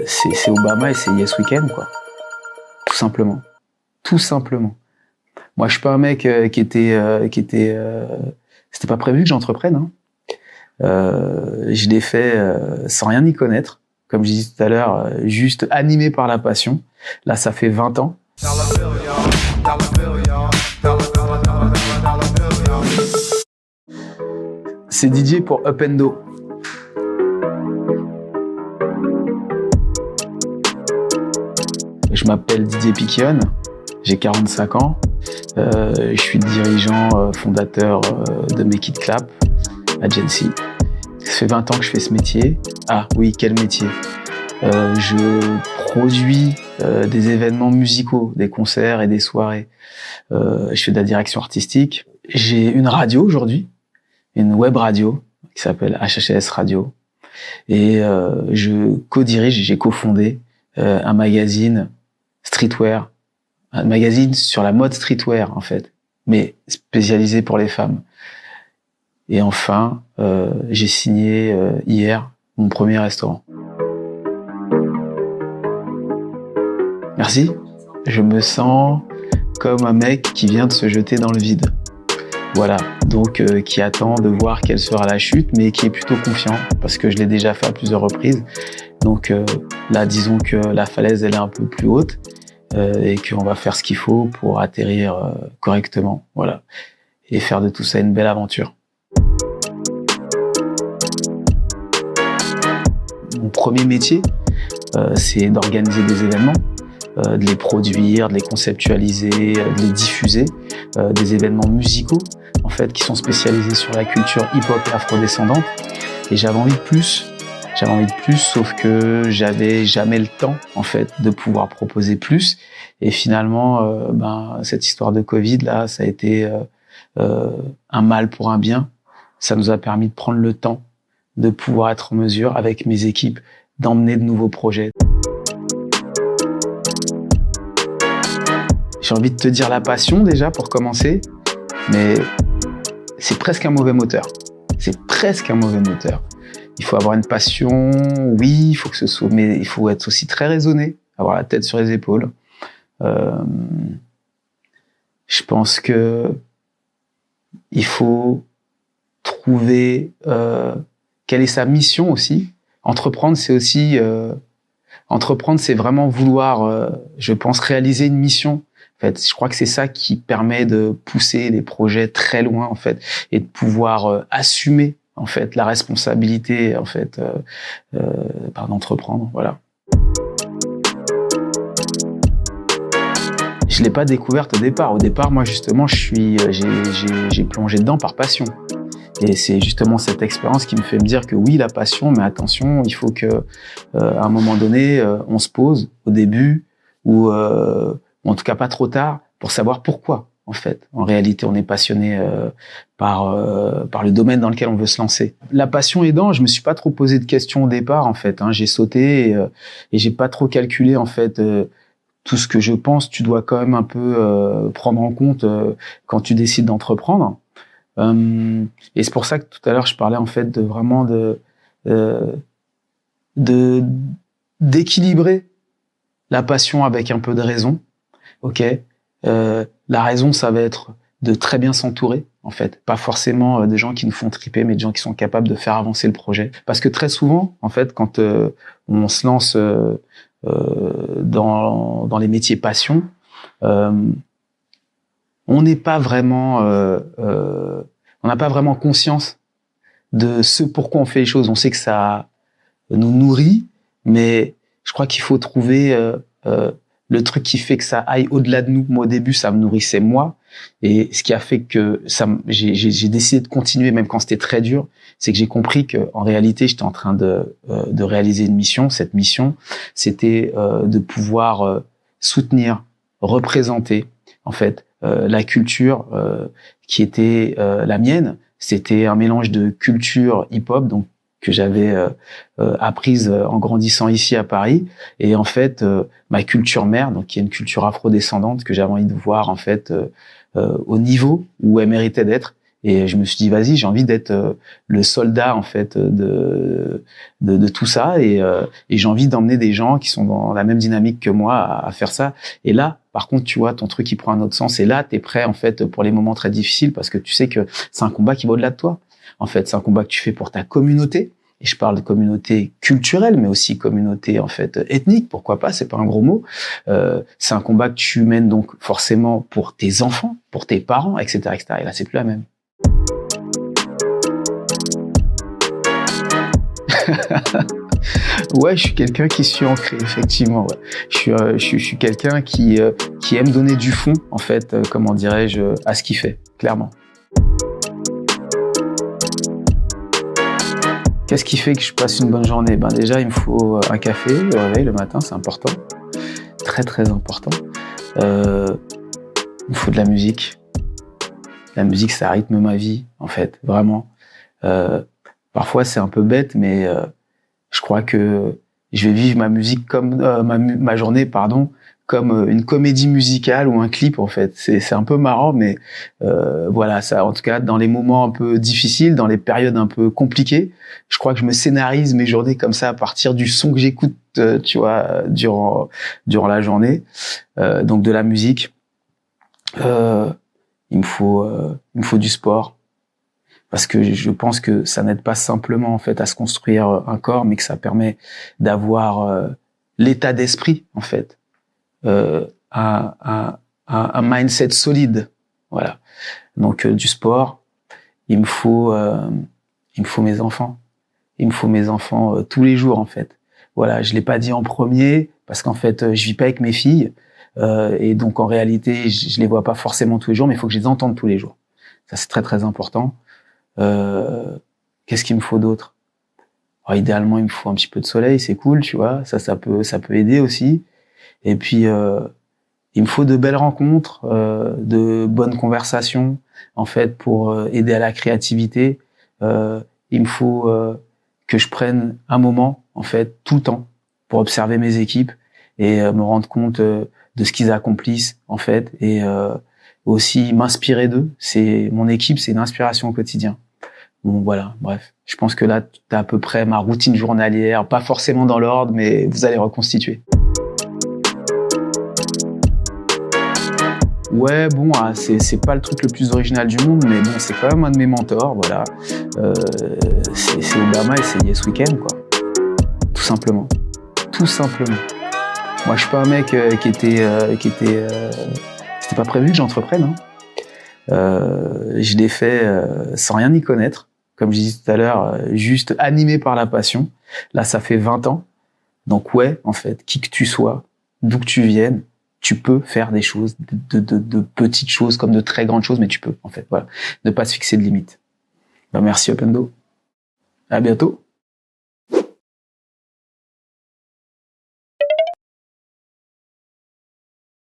c'est Obama et c'est Yes Weeknd, quoi. Tout simplement. Tout simplement. Moi, je suis pas un mec c'était pas prévu que j'entreprenne, hein. Je l'ai fait sans rien y connaître. Comme je disais tout à l'heure, juste animé par la passion. Là, ça fait 20 ans. C'est DJ pour Up & Do. Je m'appelle Didier Piquion, j'ai 45 ans. Je suis dirigeant fondateur de Make It Clap, agency. Ça fait 20 ans que je fais ce métier. Ah oui, quel métier. Je produis des événements musicaux, des concerts et des soirées. Je fais de la direction artistique. J'ai une radio aujourd'hui, une web radio qui s'appelle HHS Radio. Et je co-dirige, j'ai cofondé un magazine streetwear, un magazine sur la mode streetwear en fait, mais spécialisé pour les femmes. Et enfin, j'ai signé hier mon premier restaurant. Merci. Je me sens comme un mec qui vient de se jeter dans le vide. Voilà, donc qui attend de voir quelle sera la chute, mais qui est plutôt confiant, parce que je l'ai déjà fait à plusieurs reprises. Donc là, disons que la falaise, elle est un peu plus haute, et qu'on va faire ce qu'il faut pour atterrir correctement, voilà, et faire de tout ça une belle aventure. Mon premier métier, c'est d'organiser des événements, de les produire, de les conceptualiser, de les diffuser, des événements musicaux, en fait, qui sont spécialisés sur la culture hip-hop et afrodescendante. Et j'avais envie de plus, sauf que j'avais jamais le temps, en fait, de pouvoir proposer plus. Et finalement, cette histoire de Covid, là, ça a été un mal pour un bien. Ça nous a permis de prendre le temps de pouvoir être en mesure, avec mes équipes, d'emmener de nouveaux projets. J'ai envie de te dire la passion déjà pour commencer, mais c'est presque un mauvais moteur. C'est presque un mauvais moteur. Il faut avoir une passion, oui, il faut que ce soit, mais il faut être aussi très raisonné, avoir la tête sur les épaules. Je pense que il faut trouver quelle est sa mission aussi. Entreprendre, c'est aussi entreprendre, c'est vraiment vouloir, je pense, réaliser une mission. En fait, je crois que c'est ça qui permet de pousser les projets très loin, en fait, et de pouvoir assumer, en fait, la responsabilité, en fait, d'entreprendre. Voilà. Je l'ai pas découverte au départ. Au départ, moi, justement, j'ai plongé dedans par passion. Et c'est justement cette expérience qui me fait me dire que oui, la passion, mais attention, il faut que, à un moment donné, on se pose au début, ou en tout cas pas trop tard, pour savoir pourquoi. En fait, en réalité, on est passionné par le domaine dans lequel on veut se lancer. La passion aidant, je me suis pas trop posé de questions au départ, en fait. J'ai sauté et j'ai pas trop calculé, en fait. Tout ce que je pense, tu dois quand même un peu prendre en compte quand tu décides d'entreprendre. Et c'est pour ça que tout à l'heure je parlais en fait de vraiment d'équilibrer la passion avec un peu de raison. Ok, la raison, ça va être de très bien s'entourer, en fait, pas forcément des gens qui nous font triper, mais des gens qui sont capables de faire avancer le projet. Parce que très souvent, en fait, quand on se lance dans les métiers passion, on n'est pas vraiment, on n'a pas vraiment conscience de ce pourquoi on fait les choses. On sait que ça nous nourrit, mais je crois qu'il faut trouver le truc qui fait que ça aille au-delà de nous. Moi, au début, ça me nourrissait moi, et ce qui a fait que j'ai décidé de continuer, même quand c'était très dur, c'est que j'ai compris que en réalité, j'étais en train de réaliser une mission. Cette mission, c'était de pouvoir soutenir, représenter, en fait, la culture qui était la mienne. C'était un mélange de culture hip-hop, donc que j'avais apprise en grandissant ici à Paris, et en fait ma culture mère, donc qui est une culture afro-descendante que j'avais envie de voir en fait au niveau où elle méritait d'être, Et je me suis dit, vas-y, j'ai envie d'être le soldat en fait de tout ça, et j'ai envie d'emmener des gens qui sont dans la même dynamique que moi à faire ça. Et là, par contre, tu vois, ton truc il prend un autre sens. Et là, t'es prêt en fait pour les moments très difficiles, parce que tu sais que c'est un combat qui va au-delà de toi. En fait, c'est un combat que tu fais pour ta communauté. Et je parle de communauté culturelle, mais aussi communauté en fait ethnique. Pourquoi pas? C'est pas un gros mot. C'est un combat que tu mènes donc forcément pour tes enfants, pour tes parents, etc., etc. Et là, c'est plus la même. Ouais, je suis quelqu'un qui suis ancré, effectivement. Ouais. Je suis quelqu'un qui aime donner du fond, en fait, comment dirais-je, à ce qu'il fait, clairement. Qu'est-ce qui fait que je passe une bonne journée? Ben déjà, il me faut un café, le réveil le matin, c'est important, très très important. Il me faut de la musique. La musique, ça rythme ma vie, en fait, vraiment. Parfois, c'est un peu bête, mais je crois que je vais vivre ma musique comme ma journée, pardon, comme une comédie musicale ou un clip, en fait. C'est un peu marrant, mais voilà, ça, en tout cas, dans les moments un peu difficiles, dans les périodes un peu compliquées, je crois que je me scénarise mes journées comme ça à partir du son que j'écoute, tu vois, durant la journée. Donc de la musique. Il me faut du sport. Parce que je pense que ça n'aide pas simplement en fait à se construire un corps, mais que ça permet d'avoir l'état d'esprit en fait, un mindset solide. Voilà. Donc du sport, il me faut mes enfants. Il me faut mes enfants tous les jours en fait. Voilà, je l'ai pas dit en premier parce qu'en fait je vis pas avec mes filles et donc en réalité je les vois pas forcément tous les jours, mais il faut que je les entende tous les jours. Ça c'est très très important. Qu'est-ce qu'il me faut d'autre? Alors, idéalement, il me faut un petit peu de soleil, c'est cool, tu vois. Ça peut aider aussi. Et puis, il me faut de belles rencontres, de bonnes conversations, en fait, pour aider à la créativité. Il me faut que je prenne un moment, en fait, tout le temps, pour observer mes équipes et me rendre compte de ce qu'ils accomplissent, en fait, et aussi m'inspirer d'eux. C'est mon équipe, c'est une inspiration au quotidien. Bon, voilà, bref. Je pense que là, t'as à peu près ma routine journalière, pas forcément dans l'ordre, mais vous allez reconstituer. Ouais, bon, c'est pas le truc le plus original du monde, mais bon, c'est quand même un de mes mentors, voilà. C'est Obama et c'est Yes Weekend, quoi. Tout simplement. Tout simplement. Moi, je suis pas un mec c'était pas prévu que j'entreprenne, hein. Je l'ai fait sans rien y connaître. Comme je disais tout à l'heure, juste animé par la passion. Là, ça fait 20 ans. Donc ouais, en fait, qui que tu sois, d'où que tu viennes, tu peux faire des choses, de petites choses comme de très grandes choses, mais tu peux, en fait, voilà. Ne pas se fixer de limites. Ben, merci Opendo. À bientôt.